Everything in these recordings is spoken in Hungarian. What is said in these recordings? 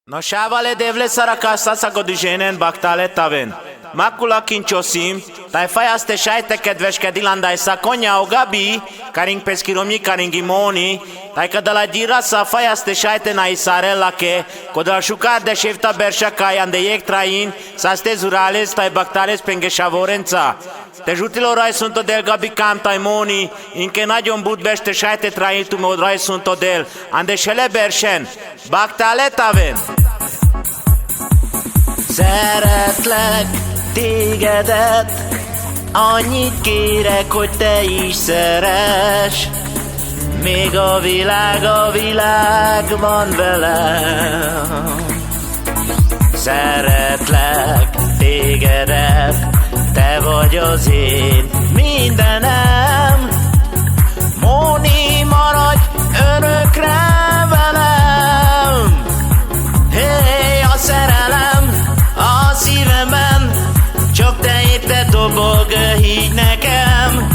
No shavale devle sarakasta szagodizsénen baktale taven. Makula kincsoszim, taj fajaste sajte kedveske dilandajsa konya o gabi, karing peskiromnyi karingi móni, taj kadala gyirassa fajaste sajte na isarellake, kodal sukár de sévta bersakájan de jégtrain, száste zurales taj baktales pengesavorenca. Te zsutilo rajszunto del gabi kám taj móni, inke nagyon budbeste sajte trailtumod rajszunto del, ande sele bersen, baktale taven. Szeretlek tégedet, annyit kérek, hogy te is szeress. Még a világ van velem. Szeretlek tégedet, te vagy az én mindenem. Móni, maradj örökre velem. Hey, a szerelem a szívemben, csak te érted dobog, higgy nekem.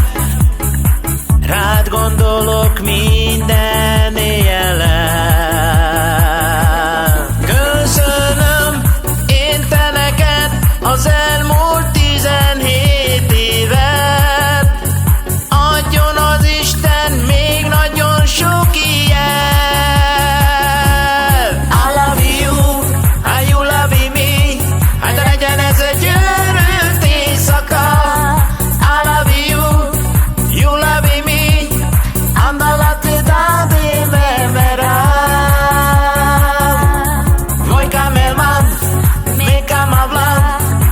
Rád gondolok minden éjjelen. Köszönöm én te neked az elmúlt 17 évet. Adjon az Isten még nagyon sok ilyet. I love you, and you love me. Hát legyen ez egy őrült éjszaka. I love you, you love me. Andalate da de beberam. Voi camelman, me camablan.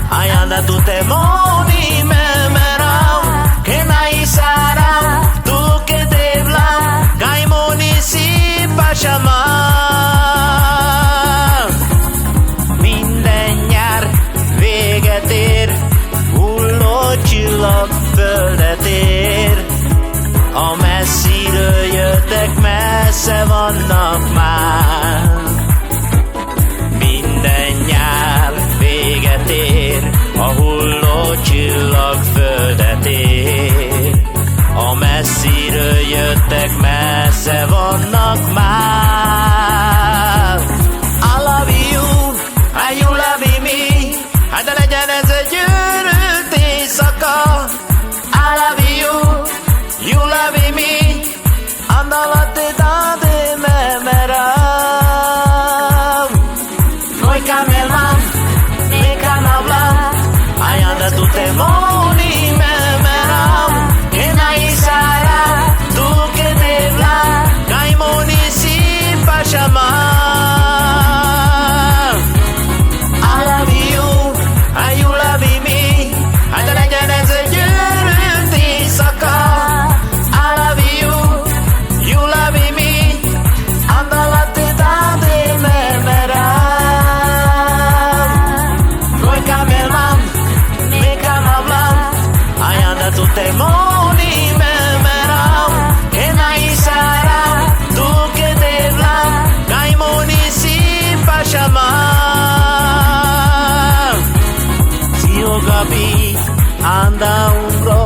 Ai anda tu te moni memeram. Que na isaram, tu que devlam. Gai moni si pasamam. Minden nyár véget ér, hulló csillag földet ér. A messziről jöttek, messze vannak már. Minden nyár véget ér, a hulló csillag földet ér. A messziről jöttek, messze vannak már. I love you, and you love me. Hát de legyen ez egy őrült éjszaka. I love you, you love me. Andalate da de memeram. Noi camelman, me camablan. Ai anda tu te moni memeram. Que na isara, tu que devlam. Gai moni si pasamam. I love you, and you love me. Hát de legyen ez egy őrült éjszaka. I love you, you love me. Andalate da de memeram. Noi camelman, me camablan. Ai anda tu te moni memeram. Que na isara, tu que devlam. Gai moni si pasamam. Zio Gabi, anda umbro,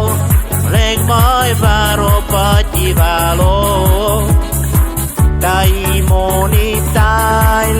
legmaj váró patyiváló. Tai moni, tai